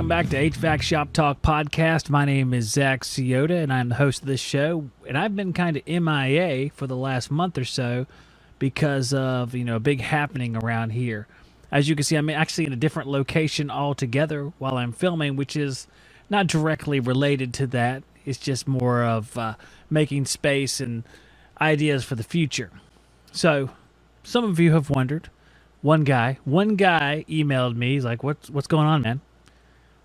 Welcome back to HVAC Shop Talk podcast. My name is Zach Ciota, and I'm the host of this show. And I've been kind of MIA for the last month or so because of, a big happening around here. As you can see, I'm actually in a different location altogether while I'm filming, which is not directly related to that. It's just more of making space and ideas for the future. So, some of you have wondered. One guy emailed me. He's like, what's going on, man?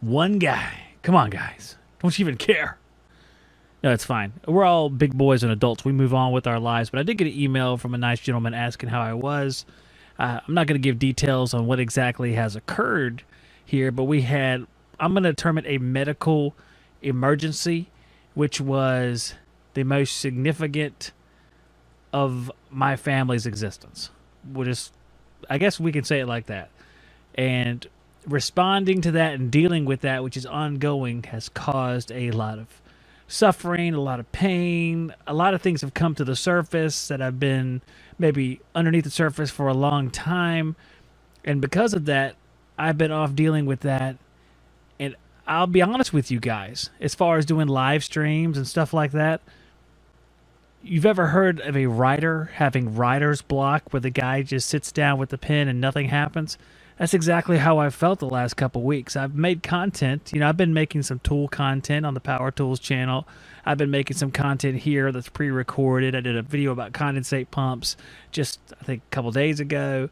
One guy. Come on, guys. Don't you even care? No, it's fine. We're all big boys and adults. We move on with our lives. But I did get an email from a nice gentleman asking how I was. I'm not going to give details on what exactly has occurred here, but I'm going to term it a medical emergency, which was the most significant of my family's existence. I guess we can say it like that. And responding to that and dealing with that, which is ongoing, has caused a lot of suffering, a lot of pain. A lot of things have come to the surface that have been maybe underneath the surface for a long time. And because of that, I've been off dealing with that. And I'll be honest with you guys, as far as doing live streams and stuff like that, you've ever heard of a writer having writer's block where the guy just sits down with the pen and nothing happens? That's exactly how I felt the last couple weeks. I've made content. I've been making some tool content on the Power Tools channel. I've been making some content here that's pre-recorded. I did a video about condensate pumps just, I think, a couple days ago.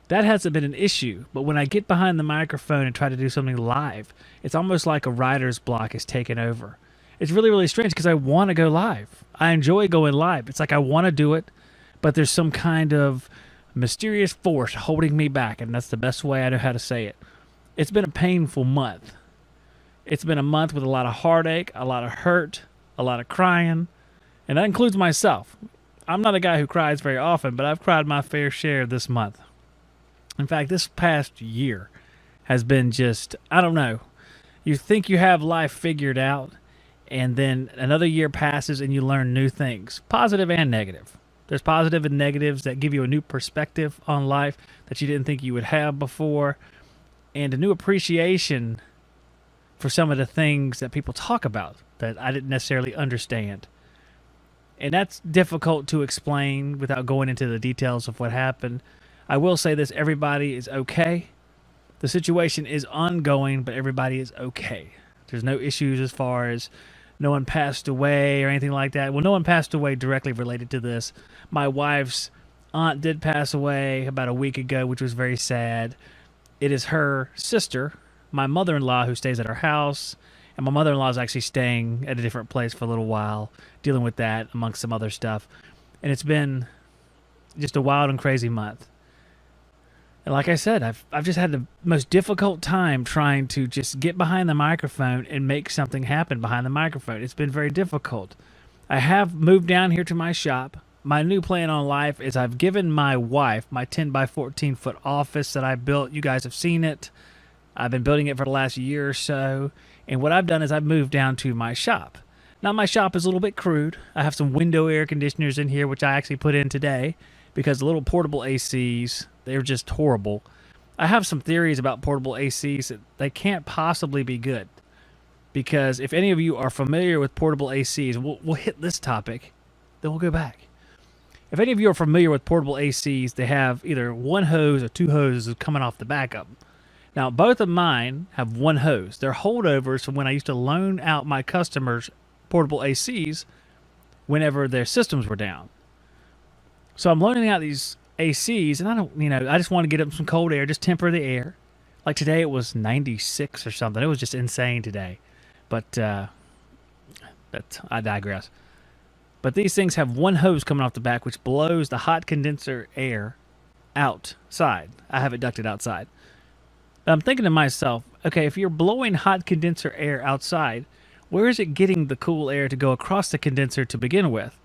That hasn't been an issue. But when I get behind the microphone and try to do something live, it's almost like a writer's block is taken over. It's really, really strange because I want to go live. I enjoy going live. It's like I want to do it, but there's some kind of mysterious force holding me back, and that's the best way I know how to say it. It's been a painful month. It's been a month with a lot of heartache, a lot of hurt, a lot of crying, and that includes myself. I'm not a guy who cries very often, but I've cried my fair share this month. In fact, this past year has been just, I don't know. You think you have life figured out, and then another year passes and you learn new things, positive and negative. There's positive and negatives that give you a new perspective on life that you didn't think you would have before, and a new appreciation for some of the things that people talk about that I didn't necessarily understand. And that's difficult to explain without going into the details of what happened. I will say this, everybody is okay. The situation is ongoing, but everybody is okay. There's no issues as far as no one passed away or anything like that. Well, no one passed away directly related to this. My wife's aunt did pass away about a week ago, which was very sad. It is her sister, my mother-in-law, who stays at her house. And my mother-in-law is actually staying at a different place for a little while, dealing with that amongst some other stuff. And it's been just a wild and crazy month. And like I said, I've just had the most difficult time trying to just get behind the microphone and make something happen behind the microphone. It's been very difficult. I have moved down here to my shop. My new plan on life is I've given my wife my 10 by 14 foot office that I built. You guys have seen it. I've been building it for the last year or so. And what I've done is I've moved down to my shop. Now my shop is a little bit crude. I have some window air conditioners in here, which I actually put in today because the little portable ACs, they're just horrible. I have some theories about portable ACs that they can't possibly be good. Because if any of you are familiar with portable ACs, we'll hit this topic, then we'll go back. If any of you are familiar with portable ACs, they have either one hose or two hoses coming off the back of them. Now, both of mine have one hose. They're holdovers from when I used to loan out my customers portable ACs whenever their systems were down. So I'm loaning out these ACs, and I just want to get them some cold air, just temper the air. Like today it was 96 or something. It was just insane today. But I digress. But these things have one hose coming off the back, which blows the hot condenser air outside. I have it ducted outside. I'm thinking to myself, okay, if you're blowing hot condenser air outside, where is it getting the cool air to go across the condenser to begin with?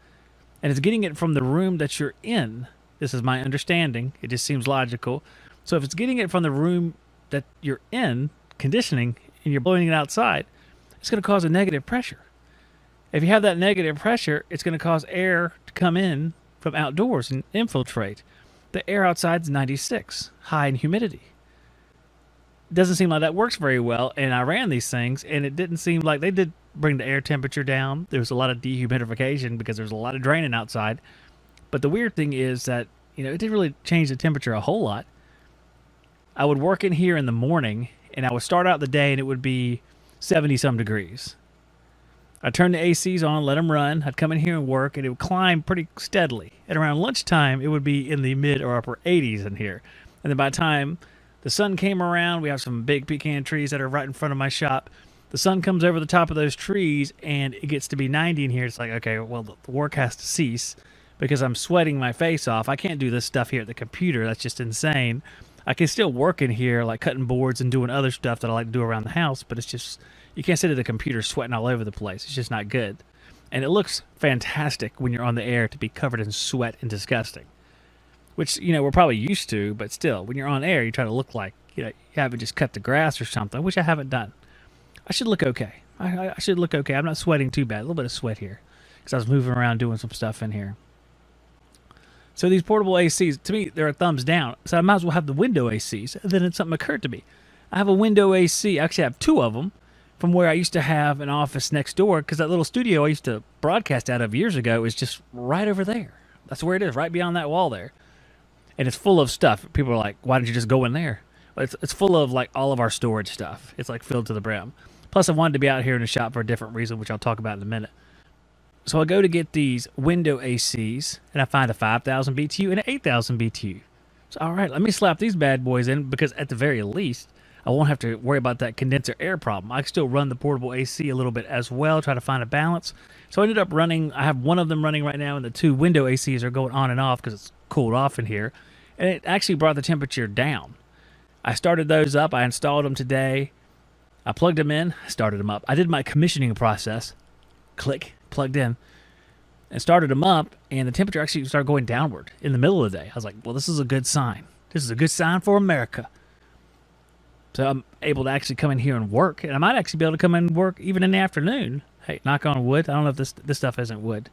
And it's getting it from the room that you're in. This is my understanding. It just seems logical. So if it's getting it from the room that you're in, conditioning, and you're blowing it outside, it's going to cause a negative pressure. If you have that negative pressure, it's going to cause air to come in from outdoors and infiltrate. The air outside is 96, high in humidity. Doesn't seem like that works very well. And I ran these things, and it didn't seem like they did bring the air temperature down. There was a lot of dehumidification because there's a lot of draining outside. But the weird thing is that, it didn't really change the temperature a whole lot. I would work in here in the morning, and I would start out the day, and it would be 70 some degrees. I'd turn the ACs on, let them run. I'd come in here and work, and it would climb pretty steadily. And around lunchtime, it would be in the mid or upper 80s in here. And then by the time the sun came around, we have some big pecan trees that are right in front of my shop. The sun comes over the top of those trees, and it gets to be 90 in here. It's like, okay, well, the work has to cease because I'm sweating my face off. I can't do this stuff here at the computer. That's just insane. I can still work in here, like cutting boards and doing other stuff that I like to do around the house, but it's just, you can't sit at the computer sweating all over the place. It's just not good. And it looks fantastic when you're on the air to be covered in sweat and disgusting, which, we're probably used to, but still, when you're on air, you try to look like, you haven't just cut the grass or something, which I haven't done. I should look okay. I should look okay. I'm not sweating too bad. A little bit of sweat here because I was moving around doing some stuff in here. So these portable ACs, to me, they're a thumbs down. So I might as well have the window ACs. And then something occurred to me. I have a window AC. I actually have two of them from where I used to have an office next door, because that little studio I used to broadcast out of years ago is just right over there. That's where it is, right beyond that wall there. And it's full of stuff. People are like, why didn't you just go in there? Well, it's full of like all of our storage stuff. It's like filled to the brim. Plus, I wanted to be out here in the shop for a different reason, which I'll talk about in a minute. So I go to get these window ACs, and I find a 5,000 BTU and an 8,000 BTU. So, all right, let me slap these bad boys in, because at the very least, I won't have to worry about that condenser air problem. I can still run the portable AC a little bit as well, try to find a balance. So I ended up running, I have one of them running right now, and the two window ACs are going on and off because it's cooled off in here. And it actually brought the temperature down. I started those up. I installed them today. I plugged them in, started them up. I did my commissioning process. Click. Plugged in and started them up, and the temperature actually started going downward in the middle of the day. I was like, well, this is a good sign. This is a good sign for America. So I'm able to actually come in here and work, and I might actually be able to come in and work even in the afternoon. Hey, knock on wood. I don't know if this stuff isn't wood.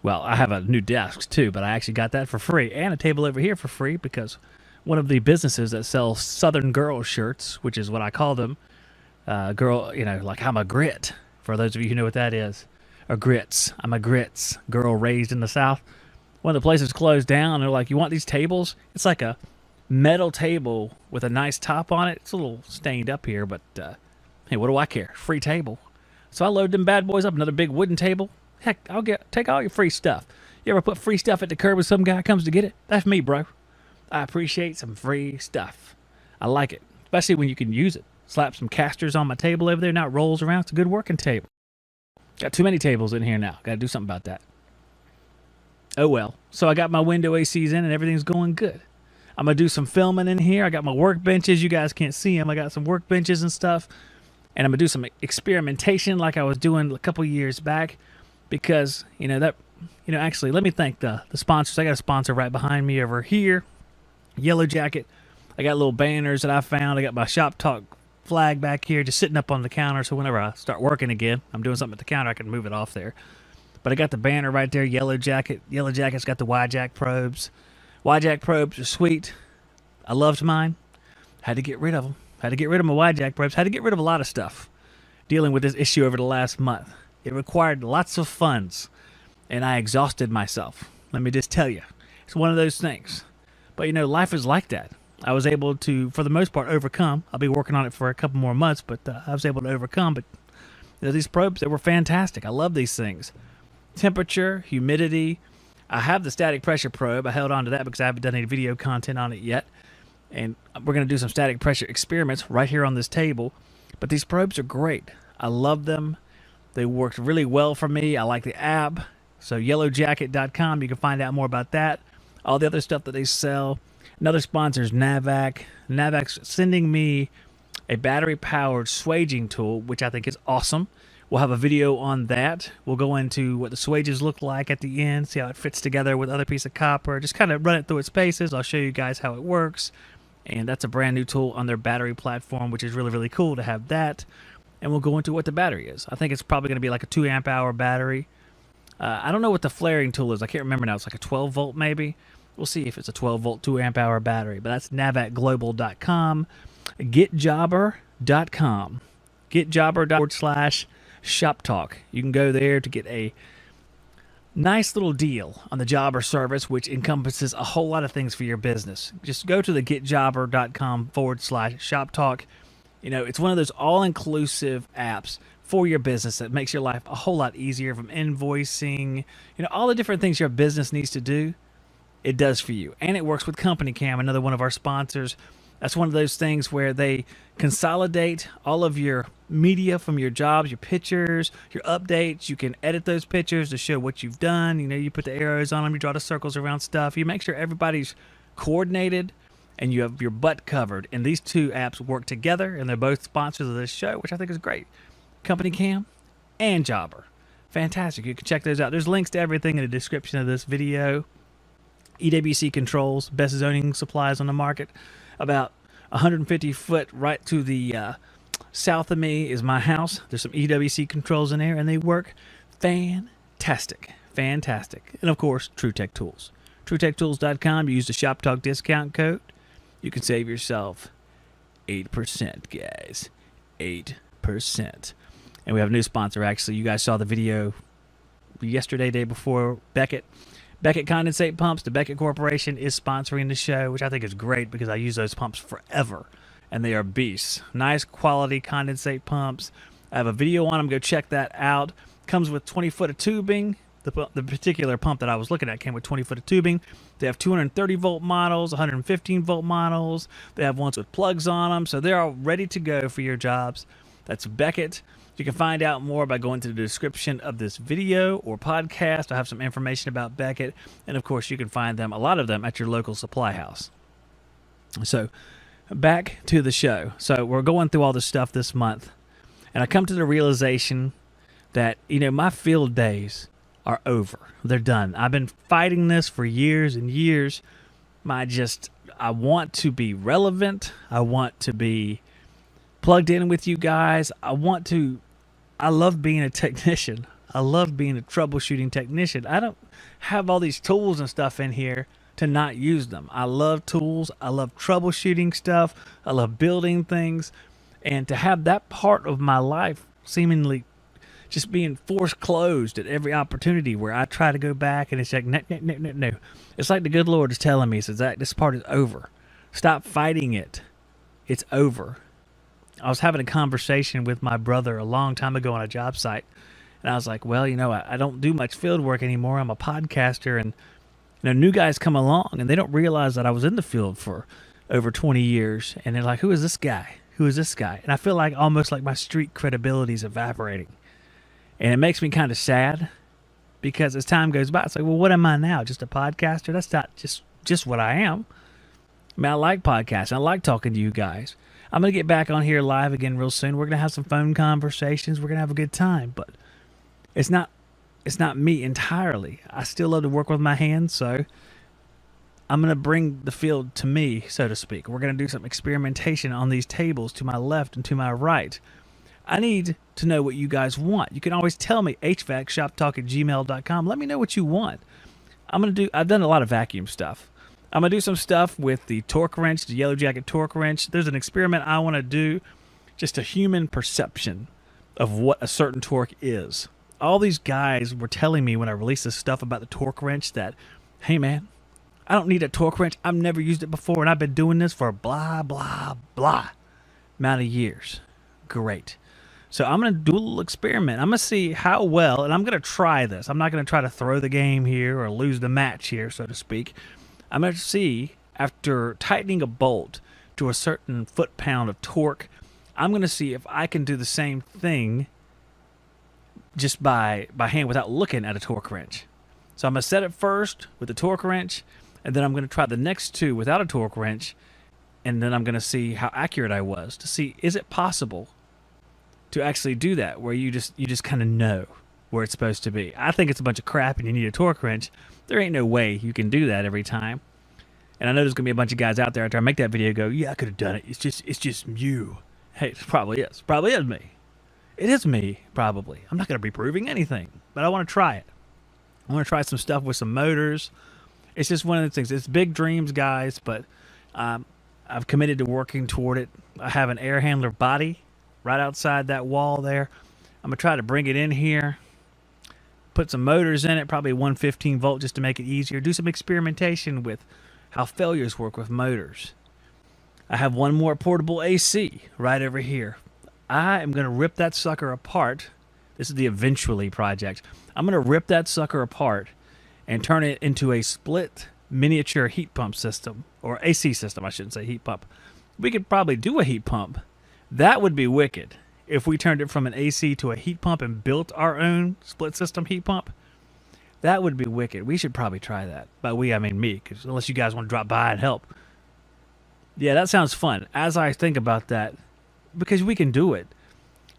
Well, I have a new desk too, but I actually got that for free, and a table over here for free, because one of the businesses that sells Southern Girl shirts, which is what I call them, girl, like I'm a grit. For those of you who know what that is, or grits. I'm a grits girl raised in the South. One of the places closed down. They're like, you want these tables? It's like a metal table with a nice top on it. It's a little stained up here, but hey, what do I care? Free table. So I load them bad boys up, another big wooden table. Heck, take all your free stuff. You ever put free stuff at the curb when some guy comes to get it? That's me, bro. I appreciate some free stuff. I like it, especially when you can use it. Slap some casters on my table over there. Now it rolls around. It's a good working table. Got too many tables in here now. Got to do something about that. Oh well. So I got my window ACs in, and everything's going good. I'm going to do some filming in here. I got my workbenches. You guys can't see them. I got some workbenches and stuff. And I'm going to do some experimentation like I was doing a couple years back. Because, actually, let me thank the sponsors. I got a sponsor right behind me over here. Yellow Jacket. I got little banners that I found. I got my Shop Talk flag back here just sitting up on the counter, so whenever I start working again, I'm doing something at the counter, I can move it off there. But I got the banner right there, Yellow Jacket. Yellow Jacket's got the Y-Jack probes. Y-Jack probes are sweet. I loved mine. Had to get rid of them. Had to get rid of my Y-Jack probes. Had to get rid of a lot of stuff dealing with this issue over the last month. It required lots of funds, and I exhausted myself. Let me just tell you. It's one of those things. But, life is like that. I was able to, for the most part, overcome. I'll be working on it for a couple more months, but I was able to overcome. But these probes, they were fantastic. I love these things. Temperature, humidity. I have the static pressure probe. I held on to that because I haven't done any video content on it yet. And we're going to do some static pressure experiments right here on this table. But these probes are great. I love them. They worked really well for me. I like the app. So yellowjacket.com, you can find out more about that. All the other stuff that they sell. Another sponsor is Navac. Navac's sending me a battery-powered swaging tool, which I think is awesome. We'll have a video on that. We'll go into what the swages look like at the end, see how it fits together with other piece of copper, just kind of run it through its paces. I'll show you guys how it works. And that's a brand new tool on their battery platform, which is really, really cool to have that. And we'll go into what the battery is. I think it's probably going to be like a 2 amp hour battery. I don't know what the flaring tool is. I can't remember now. It's like a 12 volt maybe. We'll see if it's a 12-volt, 2-amp-hour battery, but that's navacglobal.com, getjobber.com, getjobber.com/shop talk. You can go there to get a nice little deal on the Jobber service, which encompasses a whole lot of things for your business. Just go to the getjobber.com/shop talk. You know, it's one of those all-inclusive apps for your business that makes your life a whole lot easier, from invoicing, you know, all the different things your business needs to do. It does for you. And it works with Company Cam, another one of our sponsors. That's one of those things where they consolidate all of your media from your jobs, your pictures, your updates. You can edit those pictures to show what you've done. You know, you put the arrows on them, you draw the circles around stuff. You make sure everybody's coordinated and you have your butt covered. And these two apps work together, and they're both sponsors of this show, which I think is great. Company Cam and Jobber. Fantastic. You can check those out. There's links to everything in the description of this video. EWC Controls, best zoning supplies on the market. About 150 foot right to the south of me is my house. There's some EWC controls in there, and they work fantastic. Fantastic. And of course, TrueTech Tools. TrueTechTools.com. You use the Shop Talk discount code. You can save yourself 8%, guys. 8%. And we have a new sponsor, actually. You guys saw the video yesterday, day before, Beckett. Beckett Condensate Pumps. The Beckett Corporation is sponsoring the show, which I think is great because I use those pumps forever, and they are beasts. Nice quality condensate pumps. I have a video on them. Go check that out. Comes with 20 foot of tubing. The particular pump that I was looking at came with 20 foot of tubing. They have 230 volt models, 115 volt models. They have ones with plugs on them, so they're all ready to go for your jobs. That's Beckett. You can find out more by going to the description of this video or podcast. I have some information about Beckett. And of course, you can find them, a lot of them, at your local supply house. So back to the show. So we're going through all this stuff this month. And I come to the realization that, you know, my field days are over. They're done. I've been fighting this for years and years. I want to be relevant. I want to be plugged in with you guys. I love being a technician. I love being a troubleshooting technician. I don't have all these tools and stuff in here to not use them. I love tools. I love troubleshooting stuff. I love building things. And to have that part of my life seemingly just being forced closed at every opportunity, where I try to go back and it's like, no. It's like the good Lord is telling me, says, Zach, this part is over. Stop fighting it. It's over. I was having a conversation with my brother a long time ago on a job site, and I was like, well, you know, I don't do much field work anymore. I'm a podcaster, and you know, new guys come along, and they don't realize that I was in the field for over 20 years, and they're like, who is this guy? Who is this guy? And I feel like almost like my street credibility is evaporating, and it makes me kind of sad, because as time goes by, it's like, well, what am I now? Just a podcaster? That's not just what I am. I mean, I like podcasting. I like talking to you guys. I'm going to get back on here live again real soon. We're going to have some phone conversations. We're going to have a good time, but it's not me entirely. I still love to work with my hands, so I'm going to bring the field to me, so to speak. We're going to do some experimentation on these tables to my left and to my right. I need to know what you guys want. You can always tell me, hvacshoptalk@gmail.com. Let me know what you want. I've done a lot of vacuum stuff. I'm going to do some stuff with the torque wrench, the Yellow Jacket torque wrench. There's an experiment I want to do, just a human perception of what a certain torque is. All these guys were telling me when I released this stuff about the torque wrench that, hey man, I don't need a torque wrench. I've never used it before, and I've been doing this for blah, blah, blah amount of years. Great. So I'm going to do a little experiment. I'm going to see how well, and I'm going to try this. I'm not going to try to throw the game here or lose the match here, so to speak. I'm going to see, after tightening a bolt to a certain foot-pound of torque, I'm going to see if I can do the same thing just by hand without looking at a torque wrench. So I'm going to set it first with the torque wrench, and then I'm going to try the next two without a torque wrench, and then I'm going to see how accurate I was to see, is it possible to actually do that, where you just kind of know where it's supposed to be. I think it's a bunch of crap and you need a torque wrench. There ain't no way you can do that every time. And I know there's going to be a bunch of guys out there after I make that video go, yeah, I could have done it. It's just you. Hey, it probably is. Probably is me. It is me, probably. I'm not going to be proving anything, but I want to try it. I want to try some stuff with some motors It's just one of the things. It's big dreams, guys, but I've committed to working toward it. I have an air handler body right outside that wall there. I'm going to try to bring it in here, put some motors in it, probably 115 volt just to make it easier. Do some experimentation with how failures work with motors. I have one more portable AC right over here. I am going to rip that sucker apart. This is the Eventually project. I'm going to rip that sucker apart and turn it into a split miniature heat pump system, or AC system, I shouldn't say heat pump. We could probably do a heat pump. That would be wicked if we turned it from an AC to a heat pump and built our own split system heat pump. That would be wicked. We should probably try that. By we, I mean me, because unless you guys want to drop by and help. Yeah, that sounds fun. As I think about that, because we can do it.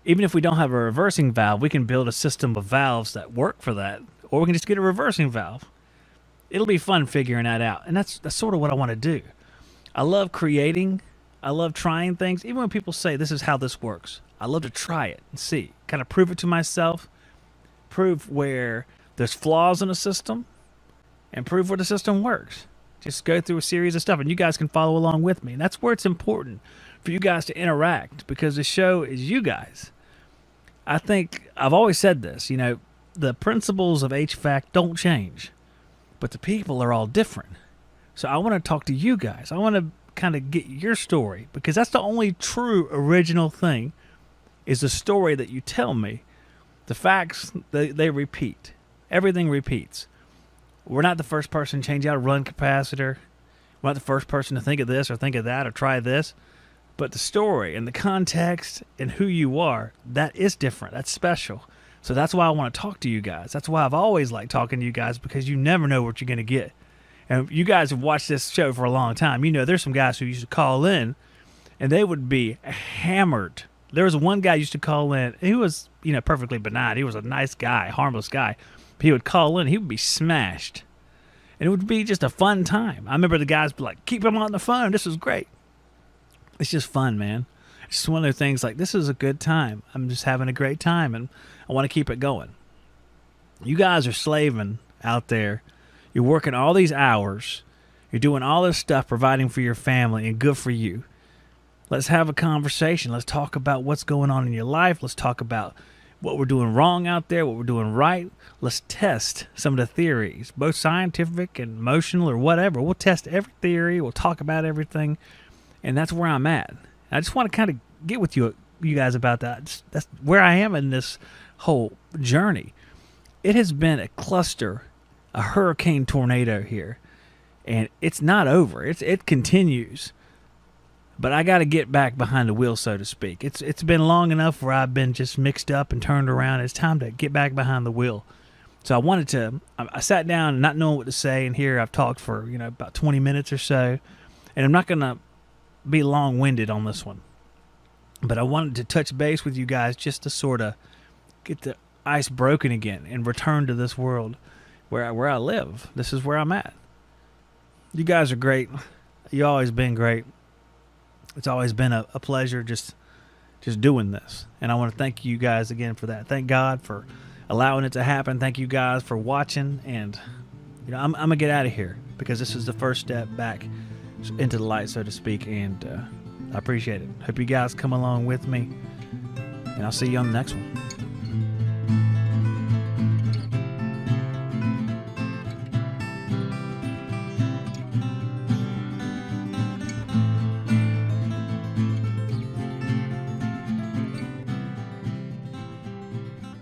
Even if we don't have a reversing valve, we can build a system of valves that work for that. Or we can just get a reversing valve. It'll be fun figuring that out. And that's sort of what I want to do. I love creating. I love trying things. Even when people say this is how this works, I love to try it and see. Kind of prove it to myself. Prove where there's flaws in the system. And prove where the system works. Just go through a series of stuff. And you guys can follow along with me. And that's where it's important for you guys to interact. Because the show is you guys. I think I've always said this. You know, the principles of HVAC don't change. But the people are all different. So I want to talk to you guys. I want to kind of get your story, because that's the only true original thing, is the story that you tell me. The facts, they repeat. Everything repeats. We're not the first person to change out a run capacitor. We're not the first person to think of this or think of that or try this. But the story and the context and who you are, that is different. That's special. So that's why I want to talk to you guys. That's why I've always liked talking to you guys, because you never know what you're going to get. And you guys have watched this show for a long time. You know, there's some guys who used to call in, and they would be hammered. There was one guy who used to call in. He was, you know, perfectly benign. He was a nice guy, harmless guy. But he would call in. He would be smashed. And it would be just a fun time. I remember the guys would be like, keep him on the phone. This was great. It's just fun, man. It's just one of those things like, this is a good time. I'm just having a great time, and I want to keep it going. You guys are slaving out there. You're working all these hours. You're doing all this stuff, providing for your family, and good for you. Let's have a conversation. Let's talk about what's going on in your life. Let's talk about what we're doing wrong out there, what we're doing right. Let's test some of the theories, both scientific and emotional or whatever. We'll test every theory. We'll talk about everything. And that's where I'm at. I just want to kind of get with you guys about that. That's where I am in this whole journey. It has been a cluster, a hurricane tornado here, and it's not over. It continues. But I got to get back behind the wheel, so to speak. It's been long enough where I've been just mixed up and turned around. It's time to get back behind the wheel. So I sat down not knowing what to say, and here I've talked for, about 20 minutes or so, and I'm not going to be long-winded on this one. But I wanted to touch base with you guys just to sort of get the ice broken again and return to this world where I live. This is where I'm at. You guys are great. You've always been great. It's always been a pleasure just doing this. And I want to thank you guys again for that. Thank God for allowing it to happen. Thank you guys for watching. And I'm going to get out of here because this is the first step back into the light, so to speak. And I appreciate it. Hope you guys come along with me. And I'll see you on the next one.